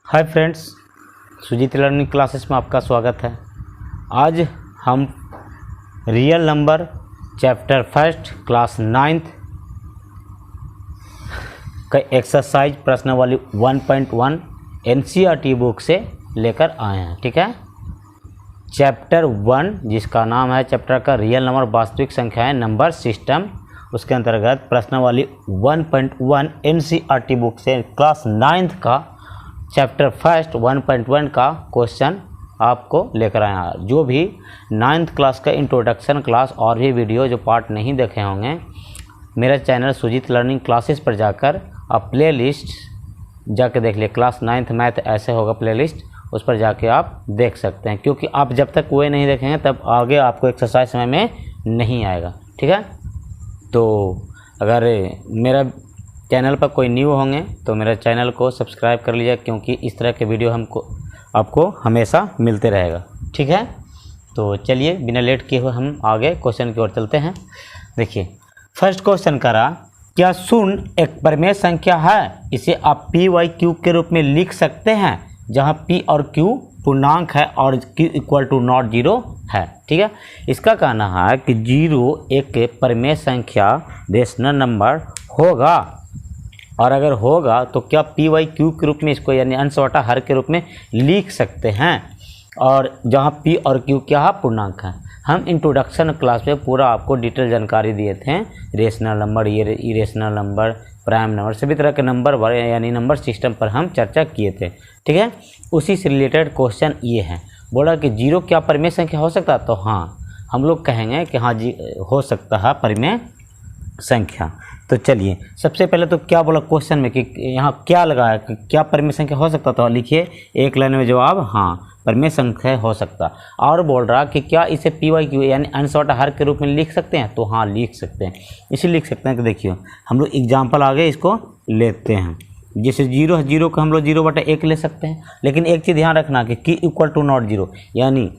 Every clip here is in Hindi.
हाय फ्रेंड्स, सुजीत लर्निंग क्लासेस में आपका स्वागत है। आज हम real number chapter first class 9th का एक्सरसाइज प्रश्नावली 1.1 एनसीईआरटी बुक से लेकर आए हैं। ठीक है, चैप्टर 1 जिसका नाम है चैप्टर का रियल नंबर वास्तविक संख्याएं नंबर सिस्टम, उसके अंतर्गत प्रश्नावली 1.1 एनसीईआरटी बुक से क्लास 9th का चैप्टर फर्स्ट 1.1 का क्वेश्चन आपको लेकर आए हैं। जो भी 9th क्लास का इंट्रोडक्शन क्लास और भी वीडियो जो पार्ट नहीं देखे होंगे, मेरा चैनल सुजीत लर्निंग क्लासेस पर जाकर आप प्ले लिस्ट जाके देख लिए। क्लास 9th मैथ ऐसे होगा प्ले लिस्ट, उस पर जाके आप देख सकते हैं, क्योंकि आप जब तक वो नहीं देखेंगे तब आगे आपको एक्सरसाइज समय में नहीं आएगा। ठीक है, तो अगर मेरा चैनल पर कोई न्यू होंगे तो मेरे चैनल को सब्सक्राइब कर लीजिए, क्योंकि इस तरह के वीडियो आपको हमेशा मिलते रहेगा। ठीक है, तो चलिए बिना लेट किए हुए हम आगे क्वेश्चन की ओर चलते हैं। देखिए, फर्स्ट क्वेश्चन करा, क्या शून्य एक परिमेय संख्या है? इसे आप पी वाई क्यू के रूप में लिख सकते हैं, जहां पी और क्यू पूर्णांक है और Q equal to not zero है। ठीक है, इसका कहना है कि 0 एक परिमेय संख्या रेशनल नंबर होगा, और अगर होगा तो क्या पी वाई क्यू के रूप में इसको यानी अंश बटा हर के रूप में लिख सकते हैं, और जहां पी और क्यू क्या है? पूर्णांक है। हम इंट्रोडक्शन क्लास में पूरा आपको डिटेल जानकारी दिए थे, rational number, irrational number, prime number, सभी तरह के नंबर यानी नंबर सिस्टम पर हम चर्चा किए थे। ठीक है, उसी से रिलेटेड क्वेश्चन ये है। बोला कि 0 क्या परिमेय संख्या हो सकता है? तो हाँ, हम लोग कहेंगे कि हाँ जी हो सकता है परिमेय संख्या। तो चलिए, सबसे पहले तो क्या बोला क्वेश्चन में कि यहाँ क्या लगाया कि क्या परिमेय संख्या हो सकता था? लिखिए एक लाइन में जवाब, हाँ परिमेय संख्या हो सकता। और बोल रहा कि क्या इसे पी वाई क्यू यानी अंश बटा हर के रूप में लिख सकते हैं? तो हाँ लिख सकते हैं। इसे लिख सकते हैं कि देखिए हम लोग एग्जाम्पल आगे इसको लेते हैं। जैसे 0 है, 0 को हम लोग 0/1 ले सकते हैं, लेकिन एक चीज़ ध्यान रखना कि इक्वल टू नॉट जीरो, यानी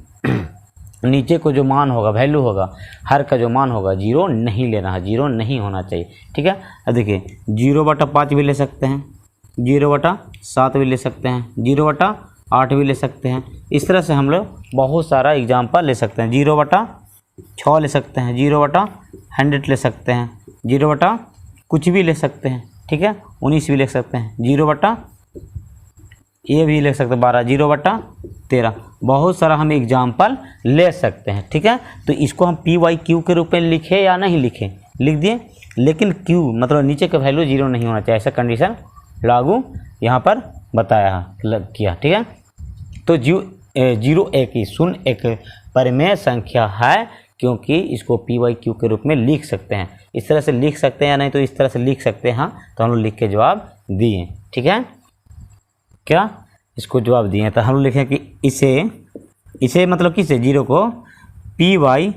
नीचे को जो मान होगा, वैल्यू होगा, हर का जो मान होगा 0 नहीं लेना है, 0 नहीं होना चाहिए। ठीक है, अब देखिए 0/5 भी ले सकते हैं, 0/7 भी ले सकते हैं, 0/8 भी ले सकते हैं। इस तरह से हम लोग बहुत सारा एग्जाम्पल ले सकते हैं। 0/6 ले सकते हैं, 0/100 ले सकते हैं, 0/ कुछ भी ले सकते हैं। ठीक है, 19 भी ले सकते हैं, 0/ ये भी ले सकते हैं 12, 0/13, बहुत सारा हम एग्जाम्पल ले सकते हैं। ठीक है, तो इसको हम पी वाई क्यू के रूप में लिखे या नहीं लिखे? लिख दिए, लेकिन क्यू मतलब नीचे का वैल्यू 0 नहीं होना चाहिए, ऐसा कंडीशन लागू यहाँ पर बताया किया। ठीक है, तो 0 एक शून्य एक परिमेय संख्या है, क्योंकि इसको पी वाई क्यू के रूप में लिख सकते हैं। इस तरह से लिख सकते हैं या नहीं? तो इस तरह से लिख सकते हैं। हाँ, तो हम लोग लिख के जवाब दिए। ठीक है, क्या इसको जवाब दिए, तो हम लोग लिखें कि इसे मतलब किसे? 0 को पी वाई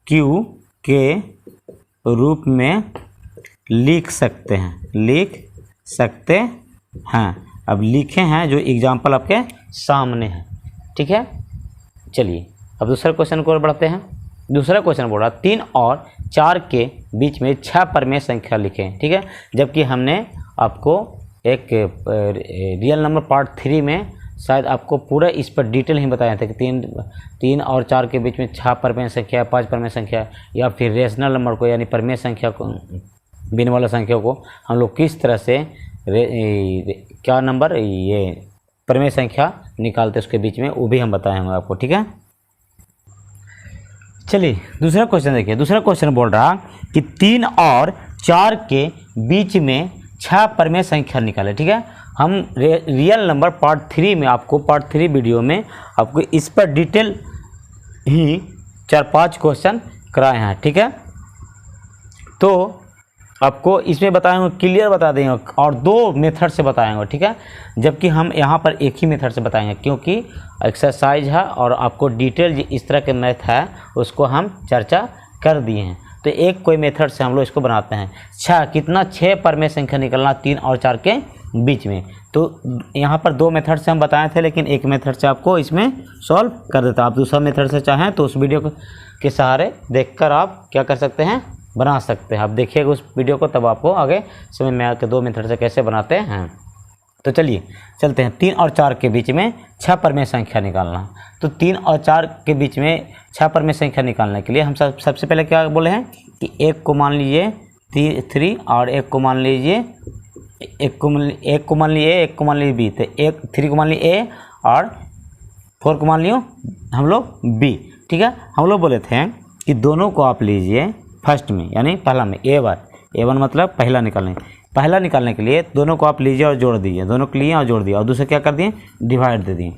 क्यू के रूप में लिख सकते हैं, अब लिखे हैं जो एग्जाम्पल आपके सामने है। ठीक है, चलिए अब दूसरा क्वेश्चन को बढ़ते हैं। दूसरा क्वेश्चन बोल रहा 3 और 4 के बीच में 6 परिमेय संख्या लिखें। ठीक है, जबकि हमने आपको एक रियल नंबर पार्ट 3 में शायद आपको पूरा इस पर डिटेल ही बताया था कि 3 और 4 के बीच में 6 परिमेय संख्या, 5 परिमेय संख्या, या फिर रेशनल नंबर को यानी परिमेय संख्या को, बिन वाला संख्या को हम लोग किस तरह से क्या नंबर ये परिमेय संख्या निकालते उसके बीच में, वो भी हम बताएंगे आपको। ठीक है, चलिए दूसरा क्वेश्चन देखिए। दूसरा क्वेश्चन बोल रहा कि 3 और 4 के बीच में 6 परिमेय संख्या निकाले। ठीक है, हम रियल नंबर पार्ट 3 में आपको पार्ट 3 वीडियो में आपको इस पर डिटेल ही 4-5 क्वेश्चन कराए हैं। ठीक है, तो आपको इसमें बताएंगे, क्लियर बता देंगे, और 2 मेथड से बताएंगे। ठीक है, जबकि हम यहाँ पर एक ही मेथड से बताएंगे, क्योंकि एक्सरसाइज है और आपको डिटेल इस तरह के मैथ है उसको हम चर्चा कर दिए हैं। तो एक कोई मेथड से हम लोग इसको बनाते हैं। 6 परिमेय संख्या निकलना 3 और 4 के बीच में। तो यहाँ पर 2 मेथड से हम बताए थे, लेकिन एक मेथड से आपको इसमें सॉल्व कर देता। आप दूसरा मेथड से चाहें तो उस वीडियो के सहारे देखकर आप क्या कर सकते हैं, बना सकते हैं। आप देखिएगा उस वीडियो को, तब आपको आगे समझ में आके 2 मेथड से कैसे बनाते हैं। तो चलिए चलते हैं 3 और 4 के बीच में 6 परमेय संख्या निकालना। तो 3 और 4 के बीच में 6 परमेय संख्या निकालने के लिए हम सबसे पहले क्या बोले हैं कि एक को मान लीजिए 3 और एक को मान लीजिए एक को मान लीजिए बी। तो 3 को मान लीजिए ए और 4 को मान लियो हम लोग बी। ठीक है, हम लोग बोले थे कि दोनों को आप लीजिए फर्स्ट में, यानी पहला में A1 मतलब पहला निकालने के लिए दोनों को आप लीजिए और जोड़ दीजिए। दोनों को लिए और जोड़ दिया और दूसरे क्या कर दिए, डिवाइड दे दिए।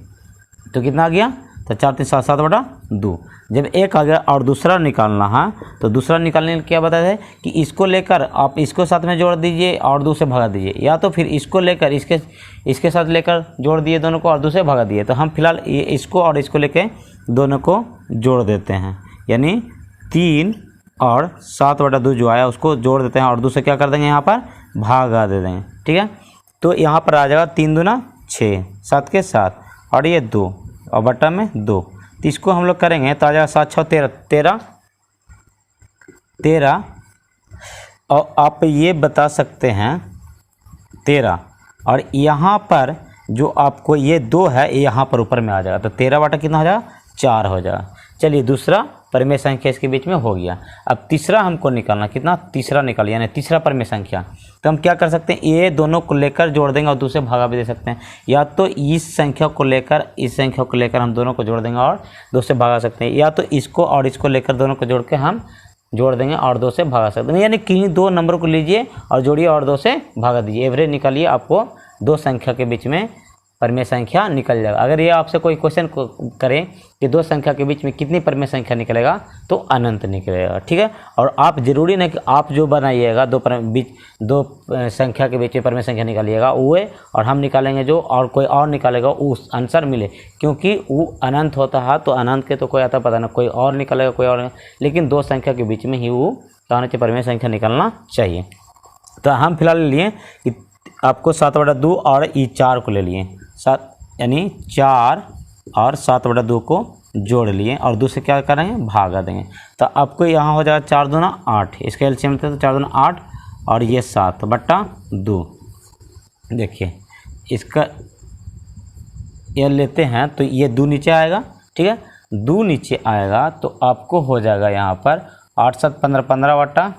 तो कितना आ गया, तो 4 3 7 7/2। जब एक आ गया और दूसरा निकालना है तो दूसरा निकालने के लिए क्या बताया है कि इसको लेकर आप इसको साथ में जोड़ दीजिए और 2 से भगा दीजिए, या तो फिर इसको लेकर इसके साथ लेकर जोड़ दिए दोनों को और 2 से भगा दिए। तो हम फिलहाल इसको और इसको लेकर दोनों को जोड़ देते हैं, यानी 3 और 7/2 जो आया उसको जोड़ देते हैं और 2 से क्या कर देंगे, यहाँ पर भागा दे देंगे। ठीक है, तो यहाँ पर आ जाएगा 3 दूना 6, 7 के 7 और ये 2 और बटा में 2। तो इसको हम लोग करेंगे तो आ जाएगा 7 6 13 और आप ये बता सकते हैं 13 और यहाँ पर जो आपको ये 2 है यहाँ पर ऊपर में आ जाएगा। तो 13 बटा कितना हो जाएगा, 4 हो जाएगा। चलिए दूसरा परमेय संख्या इसके बीच में हो गया। अब तीसरा हमको निकालना, कितना, तीसरा निकालिए, यानी तीसरा परमेय संख्या। तो हम क्या कर सकते हैं, ये दोनों को लेकर जोड़ देंगे और दूसरे भागा भी दे सकते हैं, या तो इस संख्या को लेकर हम दोनों को जोड़ देंगे और 2 से भागा सकते हैं, या तो इसको और इसको लेकर दोनों को जोड़ के हम जोड़ देंगे और 2 से भागा सकते हैं। यानी किन्हीं 2 नंबर को लीजिए और जोड़िए और 2 से भागा दीजिए, एवरेज निकालिए, आपको 2 संख्या के बीच में परमेय संख्या निकल जाएगा। अगर ये आपसे कोई क्वेश्चन करें कि 2 संख्या के बीच में कितनी परमेय संख्या निकलेगा, तो अनंत निकलेगा। ठीक है, और आप जरूरी नहीं कि आप जो बनाइएगा 2 संख्या के बीच में परमेय संख्या निकालिएगा वो और हम निकालेंगे जो, और कोई और निकालेगा उस आंसर मिले, क्योंकि वो अनंत होता है। तो अनंत के तो कोई आता पता नहीं, कोई और निकालेगा कोई और, लेकिन 2 संख्या के बीच में ही वो कहना चाहिए परमेय संख्या निकलना चाहिए। तो हम फिलहाल लिए कि आपको 7/2 और ये 4 को ले लिए, 7 यानी 4 और 7/2 को जोड़ लिए और 2 से क्या करेंगे, भागा देंगे। तो आपको यहाँ हो जाएगा 4 दूना 8, इसका एलसीएम लेते हैं तो 4 दूना 8 और ये 7/2। देखिए इसका ये लेते हैं तो ये 2 नीचे आएगा। ठीक है, 2 नीचे आएगा तो आपको हो जाएगा यहाँ पर 8 7 15 15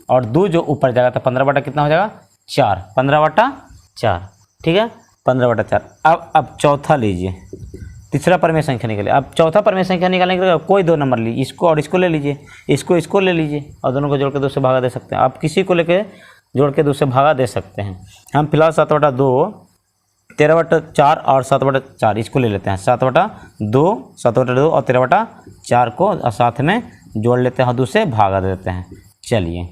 और 2 जो ऊपर जाएगा तो 15 कितना हो जाएगा, 4, 15/4। ठीक है, 15/4। अब चौथा लीजिए, तीसरा परमेय संख्या निकालिए। अब चौथा परमेय संख्या निकालने के लिए कोई 2 नंबर लीजिए, इसको और इसको ले लीजिए, इसको ले लीजिए और दोनों को जोड़ के 2 से भागा दे सकते हैं। आप किसी को लेके जोड़ के 2 से भागा दे सकते हैं। हम फिलहाल 7/2 13/4 और 7/4 इसको ले लेते हैं। 7/2 और 13/4 को साथ में जोड़ लेते हैं और 2 से भागा देते हैं। चलिए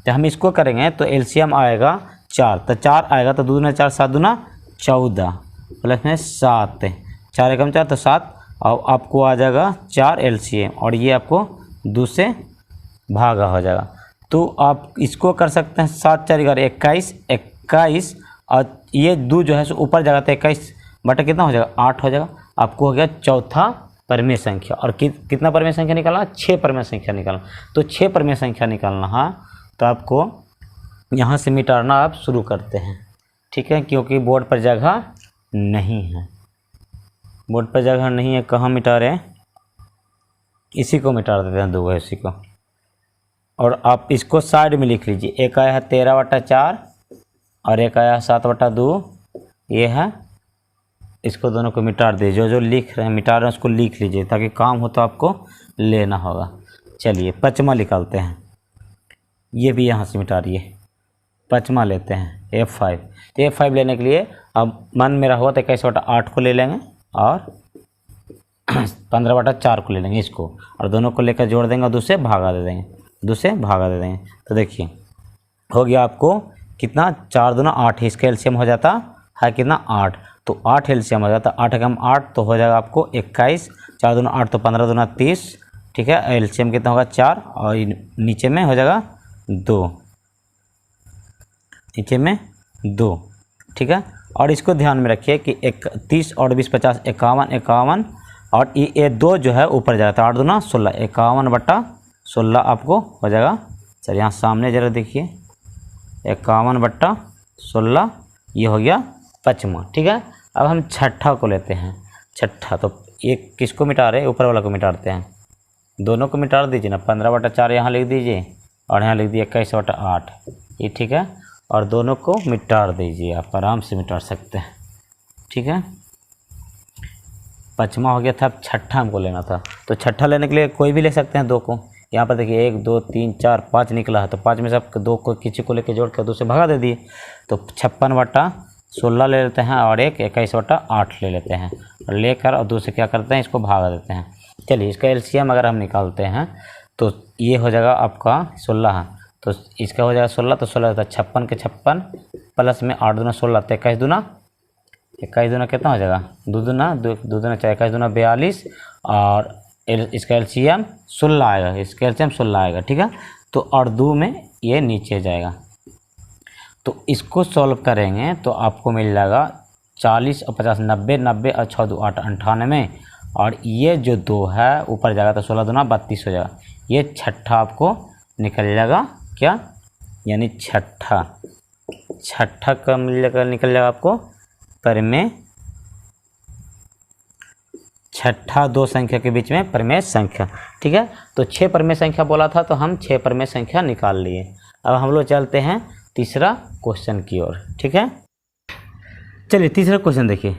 तो हम इसको करेंगे तो एलसीएम आएगा 4, तो 4 आएगा तो 2 दूना 4 7 दूना 14 प्लस में 7, 4 एकम 4 तो 7 और आपको आ जाएगा 4 एलसीएम और ये आपको 2 से भागा हो जाएगा। तो आप इसको कर सकते हैं 7 4 11 21 और ये 2 जो है सो ऊपर जाएगा तो 21 बटा कितना हो जाएगा, 8 हो जाएगा। आपको हो गया चौथा परमेय संख्या। और कितना परमेय संख्या निकालना, 6 परमेय संख्या निकालना। तो 6 परमेय संख्या निकालना है तो आपको यहाँ से मिटाना आप शुरू करते हैं। ठीक है, क्योंकि बोर्ड पर जगह नहीं है, बोर्ड पर जगह नहीं है। कहाँ मिटा रहे हैं, इसी को मिटा देते हैं, 2 इसी को। और आप इसको साइड में लिख लीजिए, एक आया है 13/4 और एक आया है 7/2, ये है। इसको दोनों को मिटा दीजिए, जो लिख रहे हैं मिटा रहे हैं उसको लिख लीजिए ताकि काम हो तो आपको लेना होगा। चलिए पचमा निकालते हैं, ये भी यहाँ से मिटा दिए। पचमा लेते हैं F5। तो F5 लेने के लिए अब मन मेरा हुआ तो 21/8 को ले लेंगे और 15/4 को ले लेंगे इसको, और दोनों को लेकर जोड़ देंगे और 2 से भागा दे देंगे, 2 से भागा दे देंगे। तो देखिए हो गया आपको कितना, 4 दूना 8, इसका एलसीएम हो जाता है कितना, 8। तो 8 एलसीएम हो जाता, 8 एकम 8 तो हो जाएगा आपको 21, 4 दूना 8 तो 15 दूना 30। ठीक है, एलसीएम कितना होगा 4 और नीचे में हो जाएगा 2, नीचे में 2। ठीक है, और इसको ध्यान में रखिए कि 30 और 20 50 51 और ये 2 जो है ऊपर जाता है, 8 दूना 16, 51/16 आपको हो जाएगा। चलिए यहाँ सामने ज़रा देखिए, 51/16 ये हो गया 5वां, ठीक है। अब हम छठा को लेते हैं। छठा तो एक किसको मिटा रहे, ऊपर वाला को मिटाते हैं, दोनों को मिटा दीजिए ना। 15/4 यहाँ लिख दीजिए और यहाँ लिख दिए 21/8, ये ठीक है। और दोनों को मिटा दीजिए, आप आराम से मिटा सकते हैं, ठीक है। 5वां हो गया था, अब छठा हमको लेना था। तो छठा लेने के लिए कोई भी ले सकते हैं, 2 को। यहाँ पर देखिए 1 2 3 4 5 निकला है, तो 5 में से आप 2 को किसी को लेके जोड़ कर 2 से भगा दे दिए, तो 56/16 ले लेते हैं और एक 21/8 ले लेते हैं और लेकर और 2 से क्या करते हैं, इसको भागा देते हैं। चलिए इसका एलसीएम अगर हम निकालते हैं तो ये हो जाएगा आपका 16, तो इसका हो जाएगा 16, तो 16 होता है 56 के 56 प्लस में 8 दूना 16, तो 21 दूना कितना हो जाएगा, 2 दूना 4, 21 दूना 42 और इसका एलसीएम 16 आएगा, इसका एलसीएम 16 आएगा, ठीक है। तो और 2 में ये नीचे जाएगा, तो इसको सॉल्व करेंगे तो आपको मिल जाएगा 40 और 50 90 90 और 6 2 8 98, और ये जो 2 है ऊपर जाएगा तो 16 दूना 32 हो जाएगा। ये छठा आपको निकल जाएगा क्या, यानी छठा का मिल जाएगा, निकल जाएगा आपको परिमेय छठा 2 संख्या के बीच में परिमेय संख्या, ठीक है। तो 6 परिमेय संख्या बोला था, तो हम 6 परिमेय संख्या निकाल लिए। अब हम लोग चलते हैं तीसरा क्वेश्चन की ओर, ठीक है। चलिए तीसरा क्वेश्चन देखिए।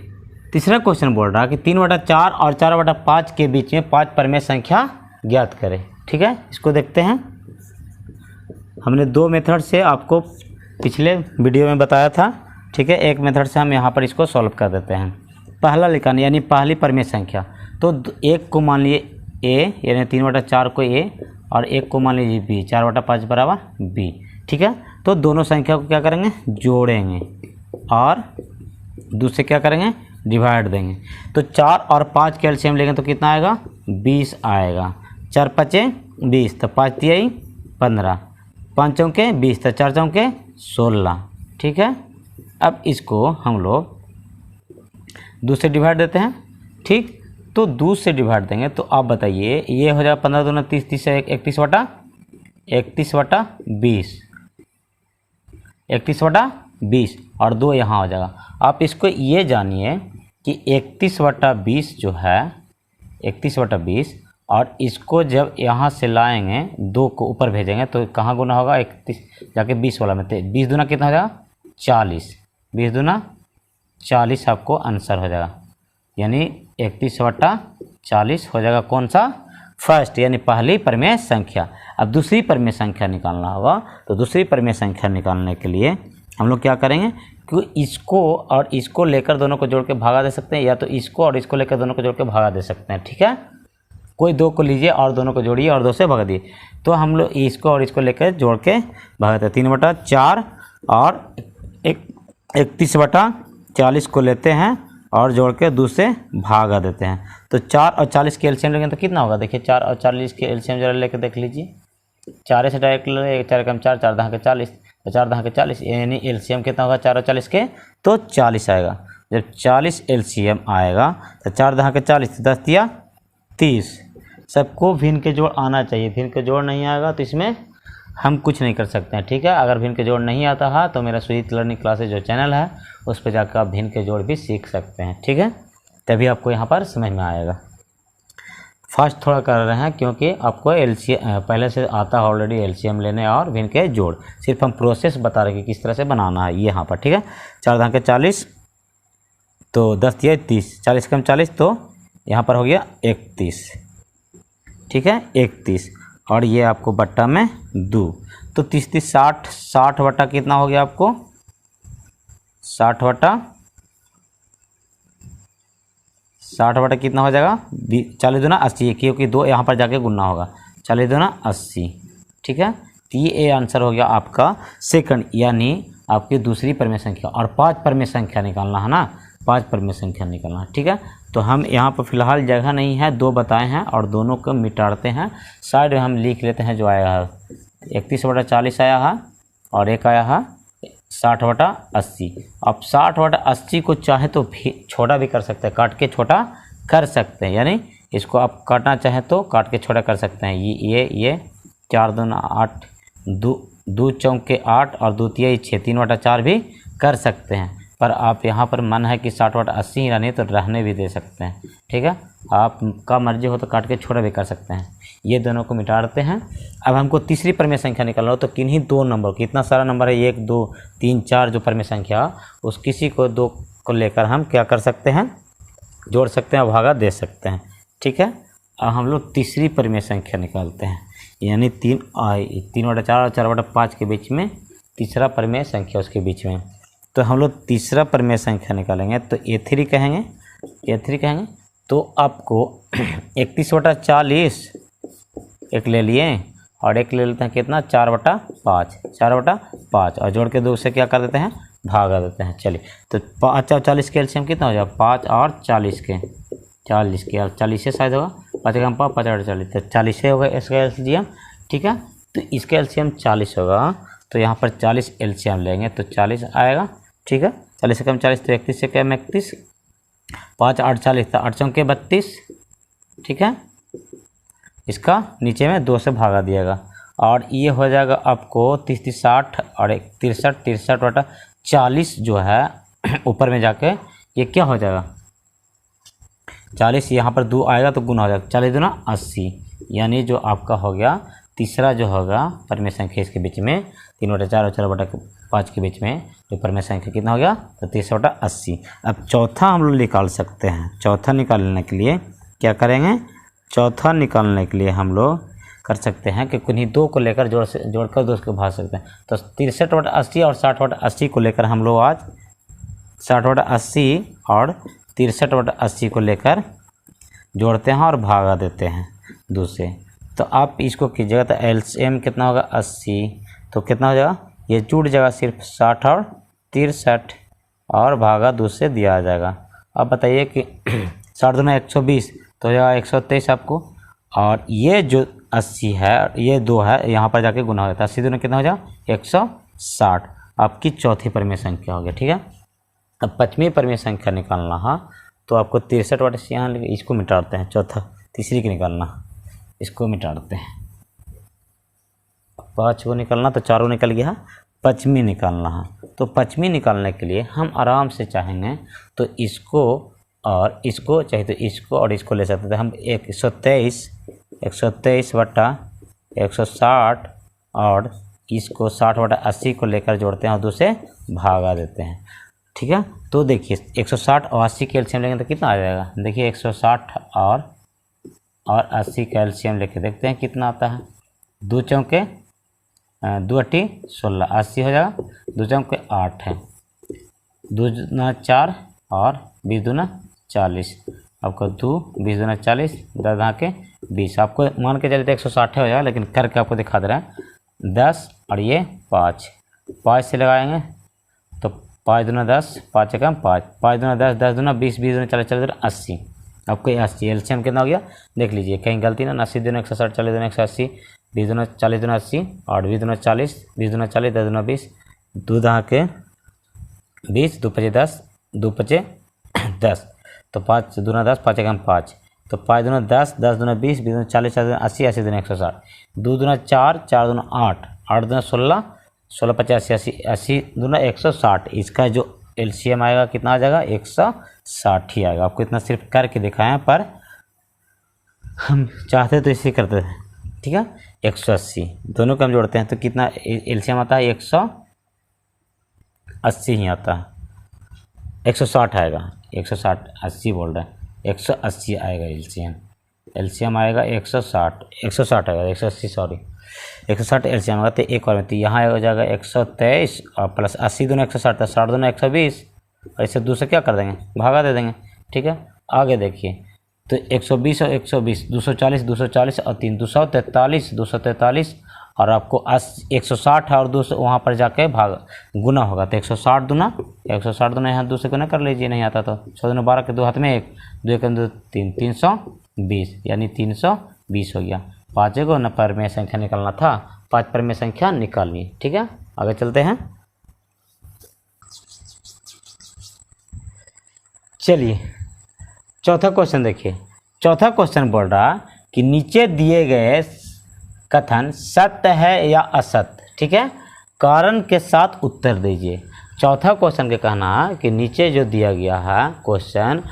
तीसरा क्वेश्चन बोल रहा है कि 3/4 और 4/5 के बीच में 5 परिमेय संख्या ज्ञात करें, ठीक है। इसको देखते हैं। हमने 2 मेथड से आपको पिछले वीडियो में बताया था, ठीक है। एक मेथड से हम यहाँ पर इसको सॉल्व कर देते हैं। पहला लिखाना यानी पहली परिमेय संख्या, तो 1 को मान लिए a, यानी 3/4 को a और 1 को मान लीजिए b, 4/5 बराबर b, ठीक है। तो दोनों संख्या को क्या करेंगे, जोड़ेंगे और दूसरे क्या करेंगे, डिवाइड देंगे। तो 4 और 5 के एलसीएम लेंगे तो कितना आएगा, 20 आएगा। 4 5 20, तो 5 3 15, 5 चौके 20, तो 4 चौके 16, ठीक है। अब इसको हम लोग 2 से डिवाइड देते हैं, ठीक। तो 2 से डिवाइड देंगे तो आप बताइए, ये हो जाएगा 15 दूना 30, 30 से 31/20 और 2 यहाँ हो जाएगा। आप इसको ये जानिए कि 31/20 जो है 31/20, और इसको जब यहाँ से लाएंगे 2 को ऊपर भेजेंगे तो कहाँ गुना होगा, 31 जाके 20 वाला में, 20 दूना कितना हो जाएगा, 40, 20 दूना 40 आपको आंसर हो जाएगा, यानी 31/40 हो जाएगा कौन सा, फर्स्ट यानी पहली परिमेय संख्या। अब दूसरी परिमेय संख्या निकालना होगा, तो दूसरी परिमेय संख्या निकालने के लिए हम लोग क्या करेंगे कि इसको और इसको लेकर दोनों को जोड़ के भागा दे सकते हैं, या तो इसको और इसको लेकर दोनों को जोड़ के भागा दे सकते हैं, ठीक है। कोई 2 को लीजिए और दोनों को जोड़िए और 2 से भगा दिए, तो हम लोग इसको और इसको लेकर जोड़ के भागाते हैं। 3/4 और 31/40 को लेते हैं और जोड़ के 2 से भागा देते हैं। तो 4 और 40 के एलसीएम लेंगे तो कितना होगा, देखिए 4 और 40 के एलसीएम जरा लेकर देख लीजिए। 4 से डायरेक्ट ले, 4 कम 4, 4 दहाँ के 40, तो 4 दहाँ के 40, यानी एलसीएम कितना होगा 4 और 40 के, तो 40 आएगा। जब 40 एलसीएम आएगा तो 4 दहाँ के 40, 10 दिया 30। सबको भिन्न के जोड़ आना चाहिए, भिन्न के जोड़ नहीं आएगा तो इसमें हम कुछ नहीं कर सकते हैं, ठीक है। अगर भिन्न के जोड़ नहीं आता है तो मेरा सुजीत लर्निंग क्लासेज जो चैनल है उस पर जाकर आप भिन्न के जोड़ भी सीख सकते हैं, ठीक है। तभी आपको यहाँ पर समझ में आएगा। फास्ट थोड़ा कर रहे हैं क्योंकि आपको एलसीएम पहले से आता है ऑलरेडी, एलसीएम लेने और भिन्न के जोड़, सिर्फ हम प्रोसेस बता रहे हैं कि किस तरह से बनाना है यहाँ पर, ठीक है। 4 दहाँ के 40, तो 10 दिया 30, 40 कम 40, तो यहाँ पर हो गया 31, ठीक है 31, और ये आपको बट्टा में 2, तो 30 30 60, 60 बट्टा कितना हो गया आपको, 60 बटा कितना हो जाएगा, 40 दूना 80, क्योंकि 2 यहाँ पर जाके गुना होगा, 40 दूना 80, ठीक है। तो ये आंसर हो गया आपका सेकंड, यानी आपकी दूसरी परिमेय संख्या। और 5 परिमेय संख्या निकालना है ना, 5 परिमेय संख्या निकालना है, ठीक है। तो हम यहाँ पर फिलहाल जगह नहीं है, 2 बताए हैं और दोनों को मिटाते हैं। साइड में हम लिख लेते हैं जो आया है, 31/40 आया है और एक आया है 60/80। अब 60/80 को चाहे तो छोटा भी कर सकते हैं, काट के छोटा कर सकते हैं, यानी इसको आप काटना चाहें तो काट के छोटा कर सकते हैं। ये 4 दूना 8, 2 चौके 8 और 2 तिया 6, 3/4 भी कर सकते हैं। पर आप यहाँ पर मन है कि 60 बटा 80 ही रहनी है तो रहने भी दे सकते हैं, ठीक है। आपका मर्जी हो तो काट के छोटा भी कर सकते हैं। ये दोनों को मिटा देते हैं। अब हमको तीसरी परिमेय संख्या निकालना हो तो किन्हीं दो नंबर, कितना सारा नंबर है 1 2 3 4 जो परिमेय संख्या, उस किसी को दो को लेकर हम क्या कर सकते हैं, जोड़ सकते हैं, भागा दे सकते हैं, ठीक है। अब हम लोग तीसरी परिमेय संख्या निकालते हैं, यानी 3 बटा 4 और 4 बटा 5 के बीच में तीसरा परिमेय संख्या उसके बीच में। तो हम लोग तीसरा परिमेय संख्या निकालेंगे तो A3 कहेंगे तो आपको 31 बटा 40 एक ले लिए और एक ले लेते हैं कितना 4 बटा 5 और जोड़ के 2 से क्या कर देते हैं, भागा देते हैं। चलिए तो 5 और 40 के एलसीएम कितना हो जाएगा, 5 और 40 के 40 से शायद होगा 5 का 5 और 40 तो 40 से होगा इसका एलसीएम, ठीक है। तो इसका एलसीएम 40 होगा तो यहाँ पर 40 एलसीएम लेंगे तो 40 आएगा, ठीक है। 40 से कम 40 तो 31 से कम 31, 5 8 40 तो 8 चौके 32, ठीक है। इसका नीचे में 2 से भागा दिएगा और ये हो जाएगा आपको 30 60 और 63 बटा 40 जो है ऊपर में जाके ये क्या हो जाएगा 40, यहाँ पर 2 आएगा तो गुना हो जाएगा 40 दूना 80, यानी जो आपका हो गया तीसरा जो होगा परिमेय संख्या इसके बीच में 3 बटा 4 और 4 बटा 5 के बीच में जो परिमेय संख्या कितना हो गया तो 30 बटा 80। अब चौथा हम लोग निकाल सकते हैं। चौथा निकालने के लिए क्या करेंगे, चौथा निकालने के लिए हम लोग कर सकते हैं कि किन्हीं दो को लेकर जोड़कर 2 को भाग सकते हैं। तो 63 बटा 80 और 60 बटा 80 को लेकर हम लोग आज 60 बटा 80 और 63 बटा 80 को लेकर जोड़ते हैं और भागा देते हैं 2 से। तो आप इसको कीजिएगा तो एलसीएम कितना होगा 80, तो कितना हो जाएगा ये जुड़ जाएगा सिर्फ 60 और 63 और भागा 2 से दिया आ जाएगा। अब बताइए कि 60 दूना 120 तो हो जाएगा 123 आपको, और ये जो 80 है ये 2 है यहाँ पर जाके गुना हो जाता है, 80 दूना कितना हो जाएगा 160, आपकी चौथी परिमेय संख्या हो गया, ठीक है। अब पाँचवीं परिमेय संख्या निकालना है तो आपको 63 बटा से यहाँ इसको मिटाते हैं, चौथा तीसरी की निकालना इसको मिटाते हैं, 5 को निकालना तो 4 निकल गया, पाँचवीं निकालना है। तो पाँचवीं निकालने के लिए हम आराम से चाहेंगे तो इसको और इसको चाहे तो इसको और इसको ले सकते थे हम 123 बटा 160 और इसको 60 बटा 80 को लेकर जोड़ते हैं और 2 से भागा देते हैं, ठीक है। तो देखिए 160 और 80 के एलसीएम लेंगे तो कितना आ जाएगा, देखिए 160 और 80 का एलसीएम लेके देखते हैं कितना आता है। 2 चौके 2 अट्ठी 16, 80 हो जाएगा, 2 चौके 8 है, 2 दूना 4 और 20 दूना 40, आपको 2 20 दूना 40 10 दहा के 20, आपको मान के चलते 160 हो जाएगा, लेकिन करके आपको दिखा दे रहा है 10 और ये 5 से लगाएंगे तो 5 दूना 10 5 कम 5 दूना 10 10 दूना 20 20 दूना 40 40 दूना 80, आपको 80 एलसीएम कितना हो गया देख लीजिए, कहीं गलती ना 80 दूना 160 40 दूना 180 20 दूना 40 दूना 80 और 20 दूना 40 20 दूना 40 10 दूना 20 2 दहा के 20 2 पचे 10 2 पचे 10 तो 5 दूना 10 5 कम 5 तो 5 दूना 10 10 दूना 20 20 दूना 40 40 दूना 80 80 दूना 160, 2 दूना 4 4 दूना 8 8 दूना 16 16 50 80 80 दूना 160, इसका जो एलसीएम आएगा कितना आ जाएगा 160 ही आएगा। आपको इतना सिर्फ करके दिखाएं पर हम चाहते तो इसे करते थे, ठीक है। 180 दोनों को हम जोड़ते हैं तो कितना एलसीएम आता है 180 ही आता है, 160 आएगा 160 80 बोल रहे हैं 180 आएगा एलसीएम आएगा 160 आएगा 180 सॉरी 160 एलसीएम आएगा। तो एक और में तो यहाँ हो जाएगा 123 और प्लस 80 दोनों 160 था 60 दोनों 120 और इसे 2 से क्या कर देंगे भागा दे देंगे, ठीक है। आगे देखिए तो 120 और 120 240 240 और 3 243 और आपको 160 और 200 वहाँ पर जाके भाग गुना होगा तो 160 दूना यहाँ 2 से गुना कर लीजिए, नहीं आता तो 6 दूना 12 के 2 हाथ में 1 2 एक 2 3 320 यानी 320 हो गया। 5 को न परिमेय संख्या निकालना था, 5 परिमेय संख्या निकालनी, ठीक है। आगे चलते हैं, चलिए चौथा क्वेश्चन देखिए। चौथा क्वेश्चन बोल रहा कि नीचे दिए गए कथन सत्य है या असत्य, ठीक है, कारण के साथ उत्तर दीजिए। चौथा क्वेश्चन के कहना है कि नीचे जो दिया गया है क्वेश्चन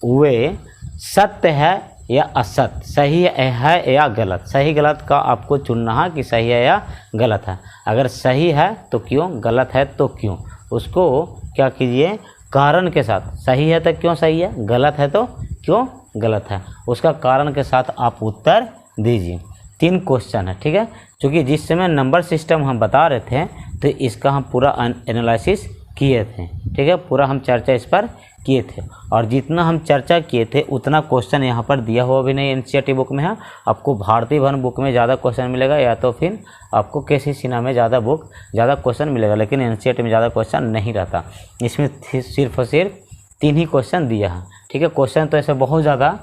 वे सत्य है या असत्य, सही है या गलत। सही गलत का आपको चुनना है कि सही है या गलत है। अगर सही है तो क्यों, गलत है तो क्यों, उसको क्या कीजिए कारण के साथ, सही है तो क्यों सही है, गलत है तो क्यों गलत है, उसका कारण के साथ आप उत्तर दीजिए। 3 क्वेश्चन है, ठीक है। क्योंकि जिस समय नंबर सिस्टम हम बता रहे थे तो इसका हम पूरा एनालिसिस किए थे, ठीक है, पूरा हम चर्चा इस पर किए थे। और जितना हम चर्चा किए थे उतना क्वेश्चन यहाँ पर दिया हुआ भी नहीं एनसीईआरटी बुक में है। आपको भारतीय भवन बुक में ज़्यादा क्वेश्चन मिलेगा या तो फिर आपको केसी सिन्हा में ज़्यादा क्वेश्चन मिलेगा, लेकिन एनसीईआरटी में ज़्यादा क्वेश्चन नहीं रहता। इसमें सिर्फ और सिर्फ 3 ही क्वेश्चन दिया है, ठीक है। क्वेश्चन तो ऐसे बहुत ज़्यादा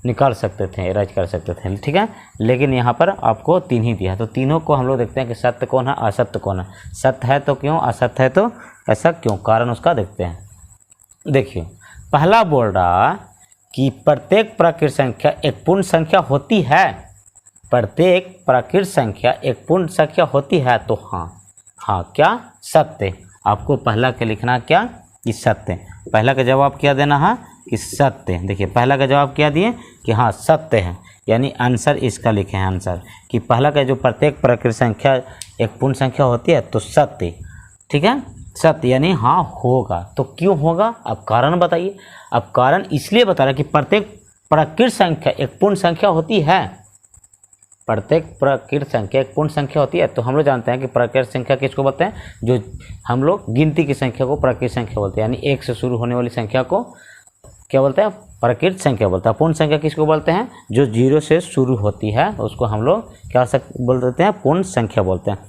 निकाल सकते थे, एराइज कर सकते थे, ठीक है, लेकिन यहाँ पर आपको 3 ही दिया है। तो तीनों को हम लोग देखते हैं कि सत्य कौन है, असत्य कौन है। सत्य है तो क्यों, असत्य है तो ऐसा क्यों, कारण उसका देखते हैं। देखिए पहला बोल रहा कि प्रत्येक प्राकृत संख्या एक पूर्ण संख्या होती है। प्रत्येक प्राकृत संख्या एक पूर्ण संख्या होती है तो हाँ क्या सत्य। आपको पहला के लिखना क्या कि सत्य। पहला का जवाब क्या देना है कि सत्य। देखिए पहला का जवाब क्या दिए कि हाँ सत्य है, यानी आंसर इसका लिखे हैं आंसर कि पहला का जो प्रत्येक प्राकृत संख्या एक पूर्ण संख्या होती है तो सत्य, ठीक है, सत्य यानी हाँ होगा। तो क्यों होगा, अब कारण बताइए। अब कारण इसलिए बता रहा है कि प्रत्येक प्राकृत संख्या एक पूर्ण संख्या होती है। प्रत्येक प्राकृत संख्या एक पूर्ण संख्या होती है। तो हम लोग जानते हैं कि प्राकृत संख्या किसको बोलते हैं, जो हम लोग गिनती की संख्या को प्राकृत संख्या बोलते हैं, यानी 1 से शुरू होने वाली संख्या को क्या बोलते हैं, प्राकृत संख्या बोलते हैं। पूर्ण संख्या किसको बोलते हैं, जो 0 से शुरू होती है उसको हम लोग क्या बोल देते हैं, पूर्ण संख्या बोलते हैं।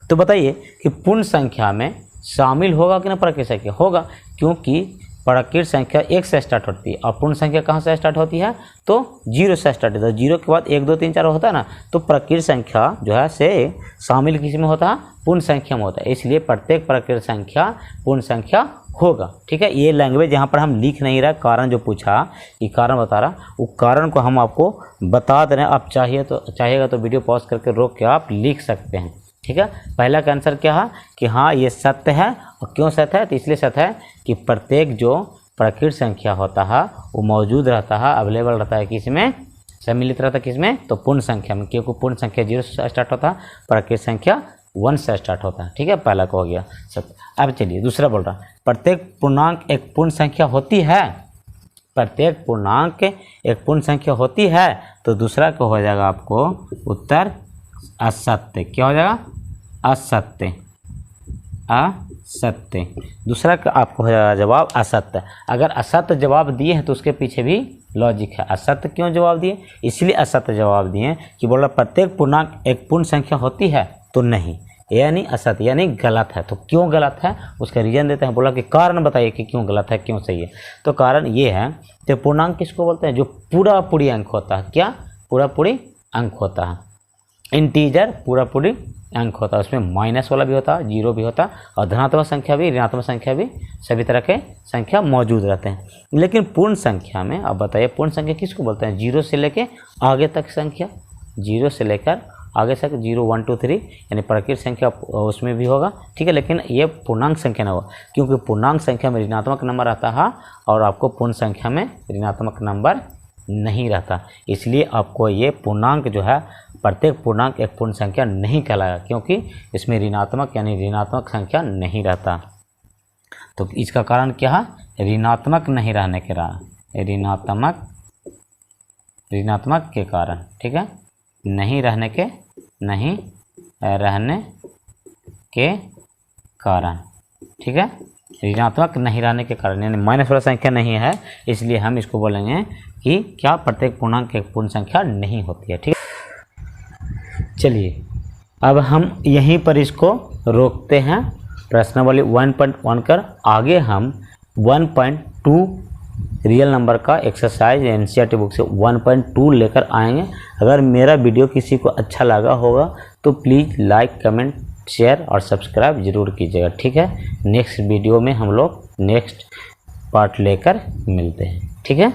तो बताइए कि पूर्ण संख्या में शामिल होगा कि ना प्राकृत संख्या, होगा, क्योंकि प्राकृत संख्या 1 से स्टार्ट होती है और पूर्ण संख्या कहाँ से स्टार्ट होती है, तो 0 से स्टार्ट होता है। 0 के बाद 1 2 3 4 होता है ना, तो प्राकृत संख्या जो है से शामिल किस में होता है, पूर्ण संख्या में होता है। इसलिए प्रत्येक प्राकृत संख्या पूर्ण संख्या होगा, ठीक है। ये लैंग्वेज यहाँ पर हम लिख नहीं रहा, कारण जो पूछा ये कारण बता रहा, वो कारण को हम आपको बता दे रहे हैं। आप चाहिएगा तो वीडियो पॉज करके रोक के आप लिख सकते हैं, ठीक है। पहला का आंसर क्या है कि हाँ ये सत्य है। और क्यों सत्य है, तो इसलिए सत्य है कि प्रत्येक जो प्राकृत संख्या होता है वो मौजूद रहता है, अवेलेबल रहता है, किसमें सम्मिलित रहता है, किसमें, तो पूर्ण संख्या में। क्योंकि पूर्ण संख्या 0 से स्टार्ट होता है, प्राकृत संख्या 1 से स्टार्ट होता है, ठीक है। पहला को हो गया सत्य। अब चलिए दूसरा बोल रहा, प्रत्येक पूर्णांक एक पूर्ण संख्या होती है। प्रत्येक पूर्णांक एक पूर्ण संख्या होती है, तो दूसरा को हो जाएगा आपको उत्तर असत्य। क्या हो जाएगा, असत्य। असत्य दूसरा का आपको हो जाएगा जवाब असत्य। अगर असत्य जवाब दिए हैं तो उसके पीछे भी लॉजिक है। असत्य क्यों जवाब दिए, इसलिए असत्य जवाब दिए कि बोला प्रत्येक पूर्णांक एक पूर्ण संख्या होती है, तो नहीं, यानी असत्य यानी गलत है। तो क्यों गलत है उसका रीजन देते हैं। बोला कि कारण बताइए कि क्यों गलत है क्यों सही है। तो कारण ये है कि पूर्णांक किसको बोलते हैं, जो पूरा पूरी अंक होता है। क्या, पूरा पूरी अंक होता है। इंटीजर पूरा पूरी अंक होता है, उसमें माइनस वाला भी होता है, 0 भी होता है, और धनात्मक संख्या भी ऋणात्मक संख्या भी, सभी तरह के संख्या मौजूद रहते हैं। लेकिन पूर्ण संख्या में अब बताइए पूर्ण संख्या किसको बोलते हैं, 0 से लेके आगे तक संख्या, 0 से लेकर आगे तक 0 1 2 3 यानी प्राकृत संख्या उसमें भी होगा, ठीक है। लेकिन ये पूर्णांक संख्या ना होगा, क्योंकि पूर्णांक संख्या में ऋणात्मक नंबर आता है और आपको पूर्ण संख्या में ऋणात्मक नंबर नहीं रहता। इसलिए आपको ये पूर्णांक जो है प्रत्येक पूर्णांक एक पूर्ण संख्या नहीं कहलाएगा, क्योंकि इसमें ऋणात्मक यानी ऋणात्मक संख्या नहीं रहता। तो इसका कारण क्या है, ऋणात्मक नहीं रहने के कारण, ऋणात्मक के कारण, ठीक है, नहीं रहने के कारण, ठीक है, ऋणात्मक नहीं रहने के कारण, यानी माइनस वाला संख्या नहीं है, इसलिए हम इसको बोलेंगे कि क्या प्रत्येक पूर्णांक एक पूर्ण संख्या नहीं होती है, ठीक है। चलिए अब हम यहीं पर इसको रोकते हैं, प्रश्नावली 1.1 कर आगे हम 1.2 रियल नंबर का एक्सरसाइज एनसीईआरटी बुक से 1.2 लेकर आएंगे। अगर मेरा वीडियो किसी को अच्छा लगा होगा तो प्लीज़ लाइक कमेंट शेयर और सब्सक्राइब ज़रूर कीजिएगा, ठीक है। नेक्स्ट वीडियो में हम लोग नेक्स्ट पार्ट लेकर मिलते हैं, ठीक है।